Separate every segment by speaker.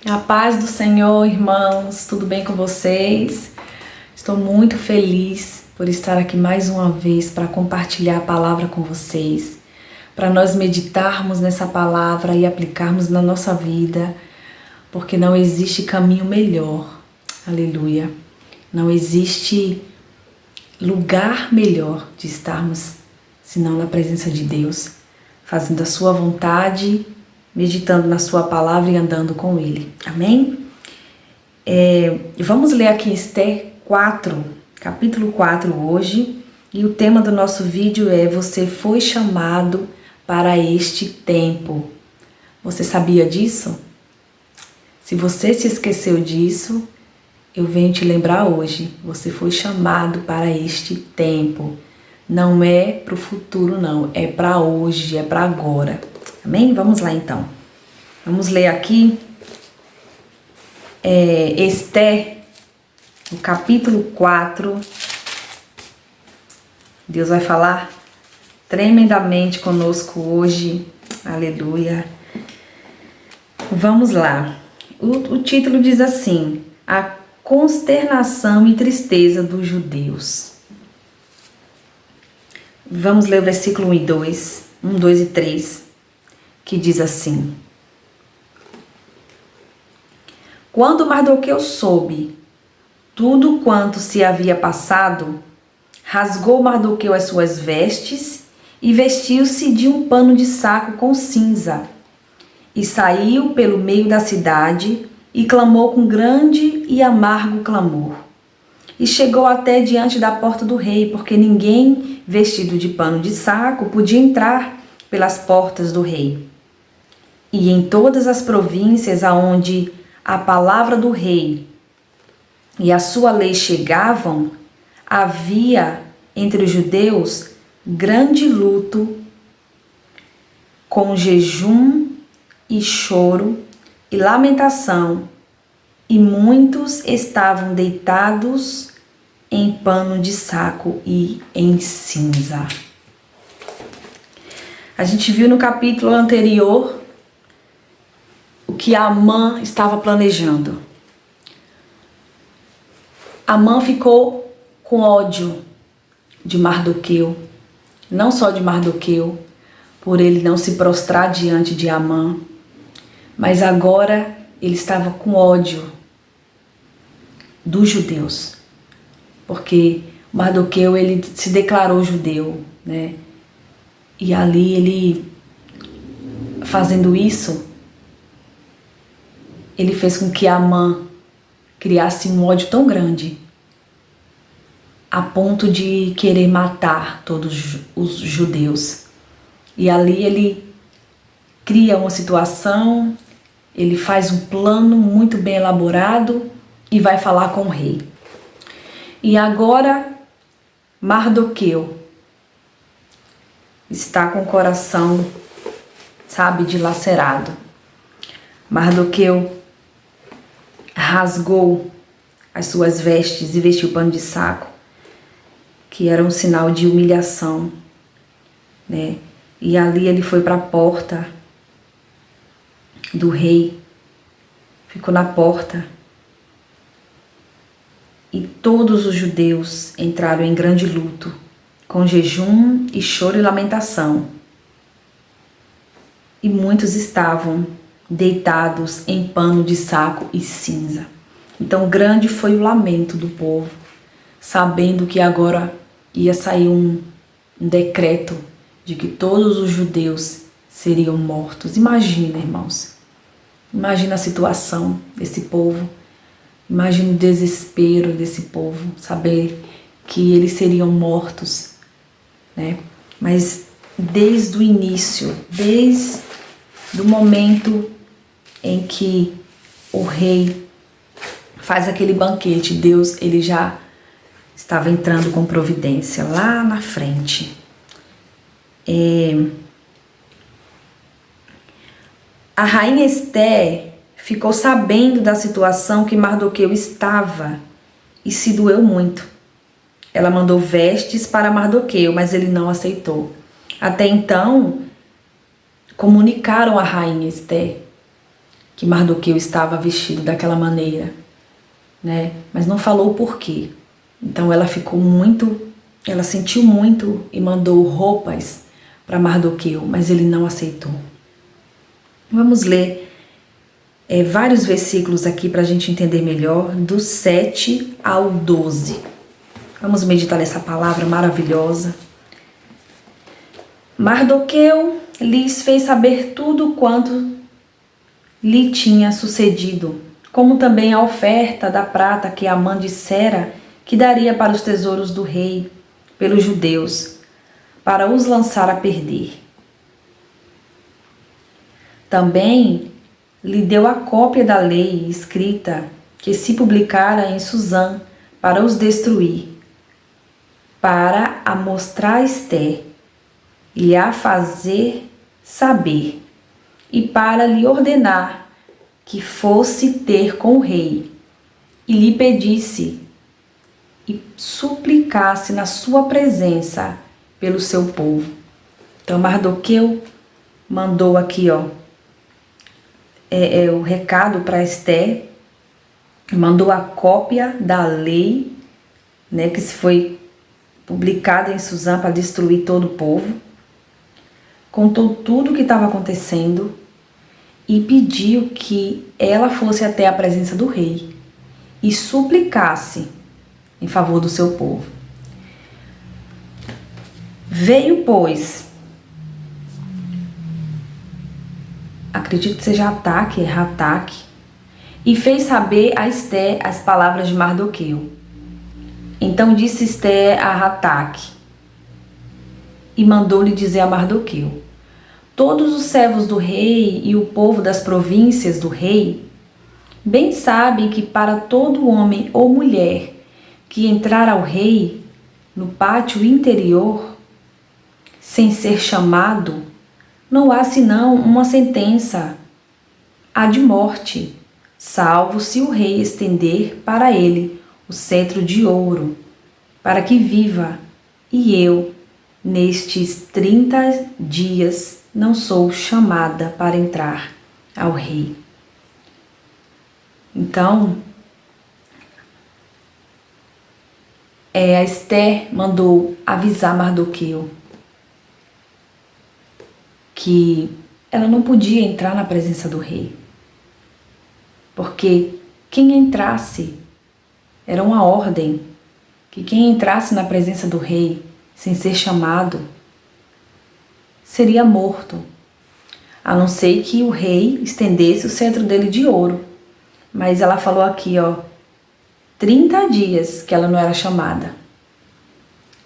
Speaker 1: A paz do Senhor, irmãos, tudo bem com vocês? Estou muito feliz por estar aqui mais uma vez para compartilhar a palavra com vocês, para nós meditarmos nessa palavra e aplicarmos na nossa vida, porque não existe caminho melhor, aleluia. Não existe lugar melhor de estarmos senão na presença de Deus, fazendo a sua vontade, meditando na sua palavra e andando com Ele. Amém? Vamos ler aqui Esther 4, capítulo 4 hoje. E o tema do nosso vídeo é: Você foi chamado para este tempo. Você sabia disso? Se você se esqueceu disso, eu venho te lembrar hoje. Você foi chamado para este tempo. Não é para o futuro, não. É para hoje, é para agora. Amém? Vamos lá então. Vamos ler aqui Esther, no capítulo 4. Deus vai falar tremendamente conosco hoje. Aleluia. Vamos lá. O título diz assim: A consternação e tristeza dos judeus. Vamos ler o versículo 1 e 2, 1, 2 e 3, que diz assim: Quando Mardoqueu soube tudo quanto se havia passado, rasgou Mardoqueu as suas vestes e vestiu-se de um pano de saco com cinza, e saiu pelo meio da cidade e clamou com grande e amargo clamor. E chegou até diante da porta do rei, porque ninguém vestido de pano de saco podia entrar pelas portas do rei. E em todas as províncias aonde a palavra do rei e a sua lei chegavam, havia entre os judeus grande luto, com jejum e choro e lamentação, e muitos estavam deitados em pano de saco e em cinza. A gente viu no capítulo anterior o que Amã estava planejando. Amã ficou com ódio de Mardoqueu, não só de Mardoqueu, por ele não se prostrar diante de Amã, mas agora ele estava com ódio dos judeus, porque Mardoqueu ele se declarou judeu, né? E ali ele, fazendo isso, ele fez com que Amã criasse um ódio tão grande, a ponto de querer matar todos os judeus. E ali ele cria uma situação, ele faz um plano muito bem elaborado e vai falar com o rei. E agora Mardoqueu está com o coração, dilacerado. Mardoqueu rasgou as suas vestes e vestiu o pano de saco, que era um sinal de humilhação, né? E ali ele foi para a porta do rei, ficou na porta, e todos os judeus entraram em grande luto, com jejum e choro e lamentação, e muitos estavam deitados em pano de saco e cinza. Então grande foi o lamento do povo, sabendo que agora ia sair um decreto de que todos os judeus seriam mortos. Imagina, irmãos, imagina a situação desse povo, imagina o desespero desse povo, saber que eles seriam mortos, né? Mas desde o início, desde o momento em que o rei faz aquele banquete, Deus ele já estava entrando com providência lá na frente. A rainha Esther ficou sabendo da situação que Mardoqueu estava e se doeu muito. Ela mandou vestes para Mardoqueu, mas ele não aceitou. Até então, comunicaram à rainha Esther que Mardoqueu estava vestido daquela maneira, né? Mas não falou o porquê. Então ela sentiu muito e mandou roupas para Mardoqueu, mas ele não aceitou. Vamos ler vários versículos aqui para a gente entender melhor, do 7 ao 12. Vamos meditar nessa palavra maravilhosa. Mardoqueu lhes fez saber tudo quanto lhe tinha sucedido, como também a oferta da prata que Amã dissera que daria para os tesouros do rei, pelos judeus, para os lançar a perder. Também lhe deu a cópia da lei escrita que se publicara em Susã para os destruir, para a mostrar a Ester e a fazer saber, e para lhe ordenar que fosse ter com o rei, e lhe pedisse e suplicasse na sua presença pelo seu povo. Então Mardoqueu mandou aqui, o recado para Ester, mandou a cópia da lei, né, que se foi publicada em Susã para destruir todo o povo. Contou tudo o que estava acontecendo e pediu que ela fosse até a presença do rei e suplicasse em favor do seu povo. Veio, pois, acredito que seja Ataque, e fez saber a Ester as palavras de Mardoqueu. Então disse Ester a Ataque, e mandou-lhe dizer a Mardoqueu: todos os servos do rei e o povo das províncias do rei bem sabem que para todo homem ou mulher que entrar ao rei no pátio interior, sem ser chamado, não há senão uma sentença, a de morte, salvo se o rei estender para ele o cetro de ouro, para que viva, e eu, nestes 30 dias, não sou chamada para entrar ao rei. Então, a Ester mandou avisar Mardoqueu que ela não podia entrar na presença do rei, porque quem entrasse, era uma ordem, que quem entrasse na presença do rei sem ser chamado seria morto, a não ser que o rei estendesse o cetro dele de ouro. Mas ela falou aqui, 30 dias que ela não era chamada.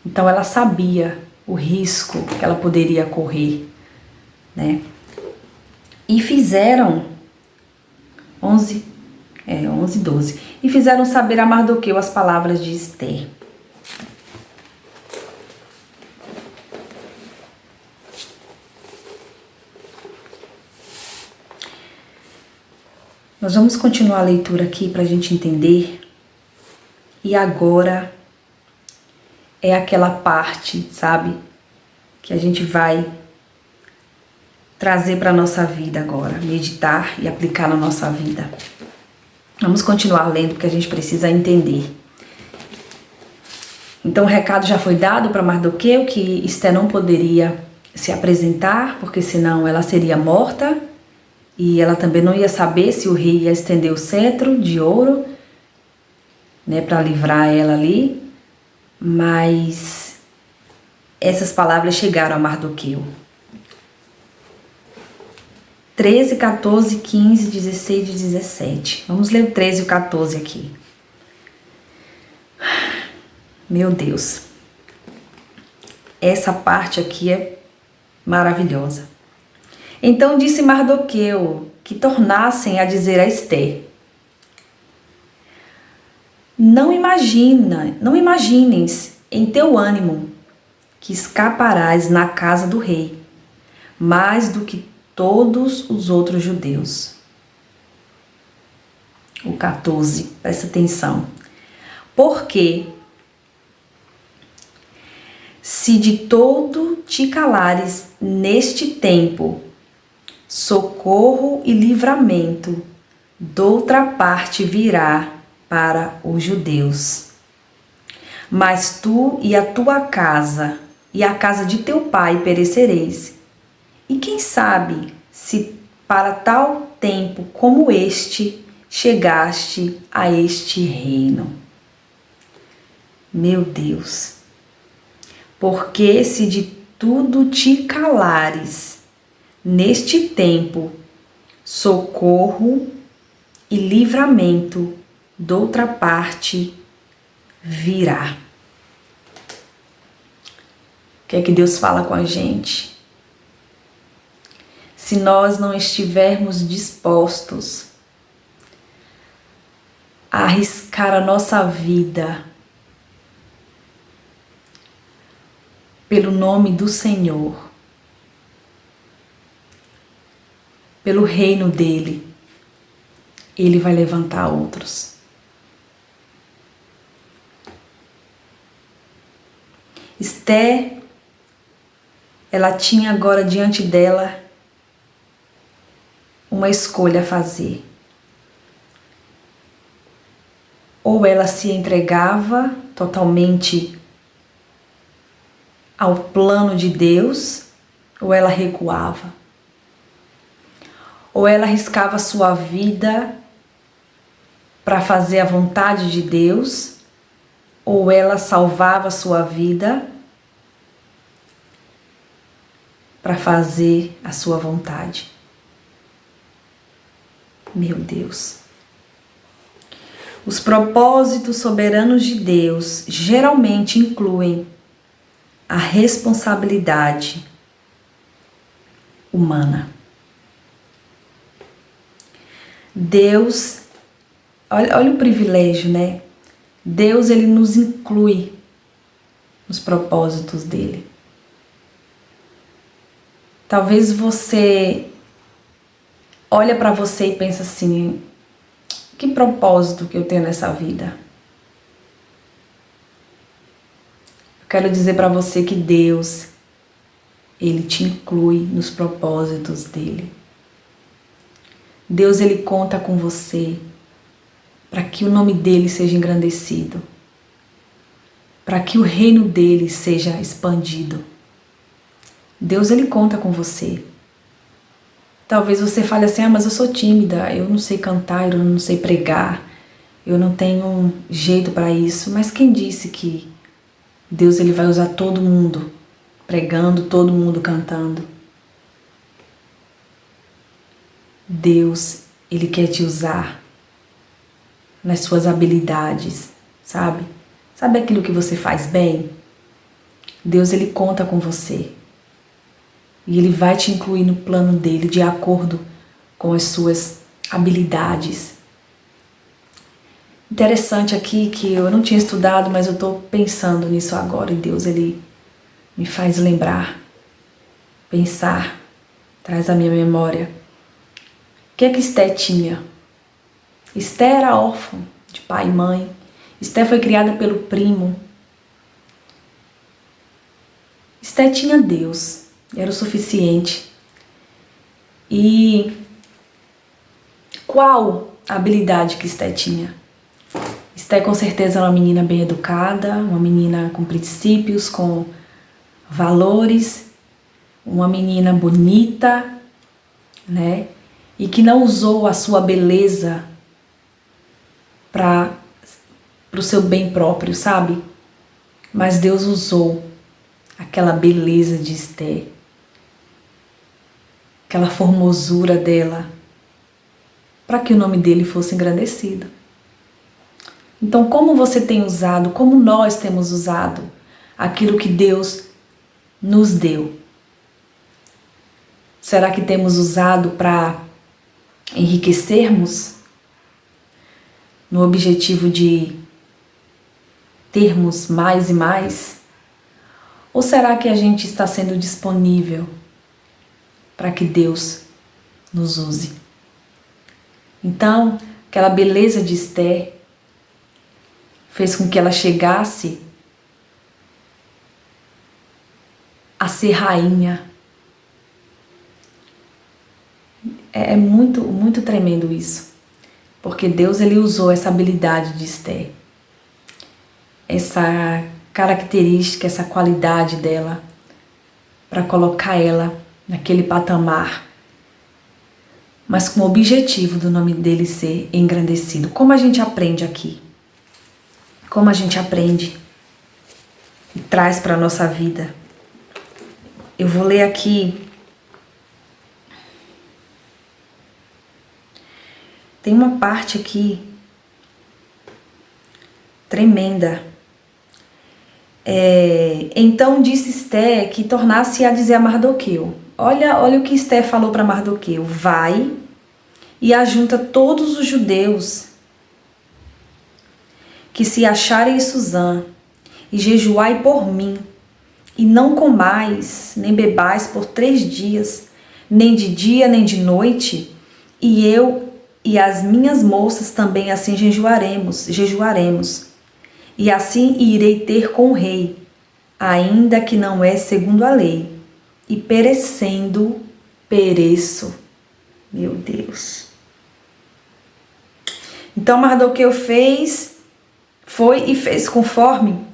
Speaker 1: Então ela sabia o risco que ela poderia correr, né? E fizeram 11, 12. E fizeram saber a Mardoqueu as palavras de Ester. Nós vamos continuar a leitura aqui para a gente entender. E agora é aquela parte, sabe, que a gente vai trazer para a nossa vida agora, meditar e aplicar na nossa vida. Vamos continuar lendo porque a gente precisa entender. Então o recado já foi dado para Mardoqueu que Ester não poderia se apresentar, porque senão ela seria morta. E ela também não ia saber se o rei ia estender o cetro de ouro, né, para livrar ela ali. Mas essas palavras chegaram a Mardoqueu. 13, 14, 15, 16 e 17. Vamos ler o 13 e o 14 aqui. Meu Deus. Essa parte aqui é maravilhosa. Então disse Mardoqueu que tornassem a dizer a Ester: Não imagines em teu ânimo que escaparás na casa do rei, mais do que todos os outros judeus. O 14, presta atenção. Porque se de todo te calares neste tempo, socorro e livramento doutra parte virá para os judeus. Mas tu e a tua casa e a casa de teu pai perecereis. E quem sabe se para tal tempo como este chegaste a este reino. Meu Deus, porque se de tudo te calares, neste tempo, socorro e livramento doutra parte virá. O que é que Deus fala com a gente? Se nós não estivermos dispostos a arriscar a nossa vida pelo nome do Senhor, pelo reino dele, ele vai levantar outros. Esté, ela tinha agora diante dela uma escolha a fazer. Ou ela se entregava totalmente ao plano de Deus, ou ela recuava. Ou ela arriscava a sua vida para fazer a vontade de Deus, ou ela salvava a sua vida para fazer a sua vontade. Meu Deus. Os propósitos soberanos de Deus geralmente incluem a responsabilidade humana. Deus, olha o privilégio, né? Deus, ele nos inclui nos propósitos dele. Talvez você olha para você e pensa assim: que propósito que eu tenho nessa vida? Eu quero dizer para você que Deus, ele te inclui nos propósitos dele. Deus, ele conta com você para que o nome dele seja engrandecido, para que o reino dele seja expandido. Deus, ele conta com você. Talvez você fale assim: mas eu sou tímida, eu não sei cantar, eu não sei pregar, eu não tenho jeito para isso. Mas quem disse que Deus, ele vai usar todo mundo pregando, todo mundo cantando? Deus, ele quer te usar nas suas habilidades, sabe? Sabe aquilo que você faz bem? Deus, ele conta com você. E ele vai te incluir no plano dele de acordo com as suas habilidades. Interessante aqui que eu não tinha estudado, mas eu estou pensando nisso agora. E Deus, ele me faz lembrar, pensar, traz à minha memória. O que é que Esté tinha? Esté era órfã de pai e mãe. Esté foi criada pelo primo. Esté tinha Deus. Era o suficiente. E qual a habilidade que Esté tinha? Esté com certeza era uma menina bem educada, uma menina com princípios, com valores, uma menina bonita, né? E que não usou a sua beleza para o seu bem próprio, sabe? Mas Deus usou aquela beleza de Esté, aquela formosura dela, para que o nome dele fosse engrandecido. Então, como você tem usado, como nós temos usado aquilo que Deus nos deu? Será que temos usado para enriquecermos no objetivo de termos mais e mais? Ou será que a gente está sendo disponível para que Deus nos use? Então, aquela beleza de Esté fez com que ela chegasse a ser rainha. É muito, muito tremendo isso. Porque Deus ele usou essa habilidade de Esther, essa característica, essa qualidade dela, para colocar ela naquele patamar, mas com o objetivo do nome dele ser engrandecido. Como a gente aprende aqui? Como a gente aprende e traz para a nossa vida? Eu vou ler aqui. Tem uma parte aqui tremenda. Então disse Esther que tornasse a dizer a Mardoqueu. Olha o que Esther falou para Mardoqueu. Vai e ajunta todos os judeus que se acharem em Suzã, e jejuai por mim, e não comais, nem bebais por 3 dias, nem de dia, nem de noite, e eu e as minhas moças também assim jejuaremos, e assim irei ter com o rei, ainda que não é segundo a lei, e perecendo, pereço. Meu Deus. Então Mardoqueu foi e fez conforme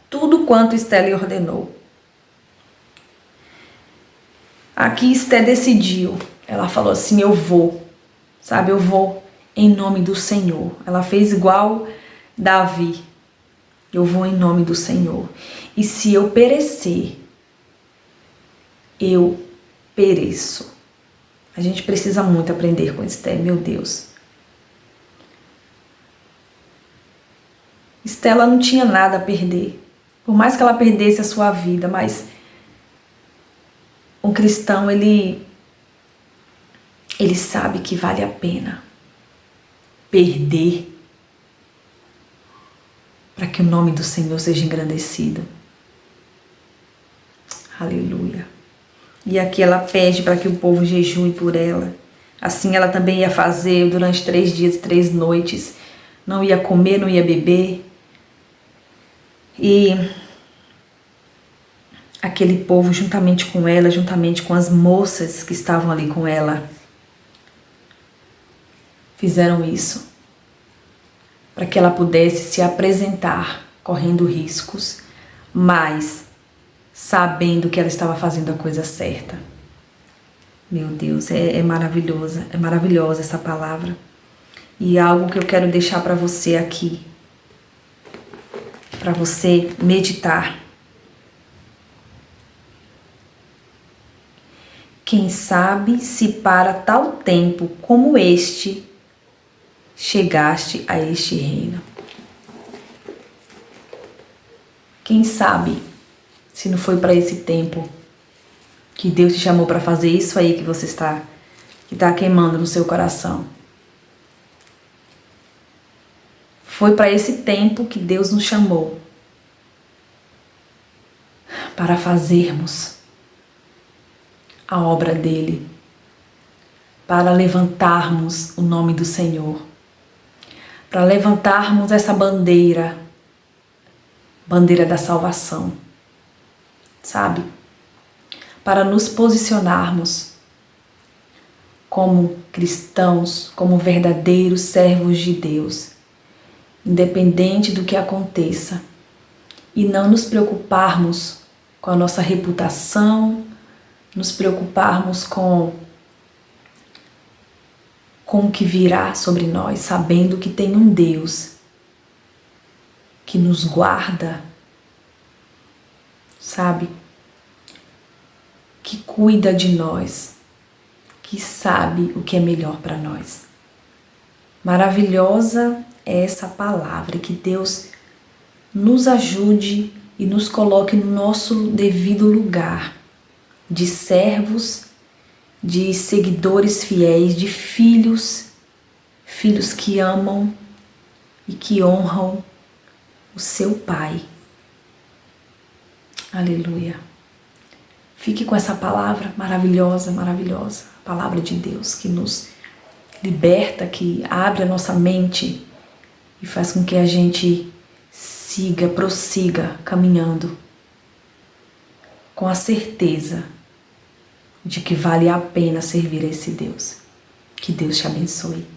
Speaker 1: tudo quanto Esther lhe ordenou. Aqui Esther decidiu. Ela falou assim, eu vou, sabe, eu vou em nome do Senhor. Ela fez igual Davi. Eu vou em nome do Senhor. E se eu perecer, eu pereço. A gente precisa muito aprender com Esther, meu Deus. Esther ela não tinha nada a perder. Por mais que ela perdesse a sua vida, mas um cristão, ele sabe que vale a pena perder para que o nome do Senhor seja engrandecido. Aleluia. E aqui ela pede para que o povo jejue por ela. Assim ela também ia fazer durante 3 dias e 3 noites. Não ia comer, não ia beber. E aquele povo, juntamente com ela, juntamente com as moças que estavam ali com ela, fizeram isso para que ela pudesse se apresentar, correndo riscos, mas sabendo que ela estava fazendo a coisa certa. Meu Deus, é maravilhosa essa palavra. E algo que eu quero deixar para você aqui, para você meditar. Quem sabe se para tal tempo como este chegaste a este reino. Quem sabe se não foi para esse tempo que Deus te chamou para fazer isso aí que você está queimando no seu coração. Foi para esse tempo que Deus nos chamou para fazermos a obra dele, para levantarmos o nome do Senhor, para levantarmos essa bandeira da salvação, sabe? Para nos posicionarmos como cristãos, como verdadeiros servos de Deus, independente do que aconteça, e não nos preocuparmos com a nossa reputação, nos preocuparmos com o que virá sobre nós, sabendo que tem um Deus que nos guarda, sabe? Que cuida de nós, que sabe o que é melhor para nós. Maravilhosa é essa palavra, que Deus nos ajude e nos coloque no nosso devido lugar de servos, de seguidores fiéis, de filhos que amam e que honram o seu Pai. Aleluia. Fique com essa palavra maravilhosa, a palavra de Deus que nos liberta, que abre a nossa mente e faz com que a gente prossiga caminhando com a certeza de que vale a pena servir a esse Deus. Que Deus te abençoe.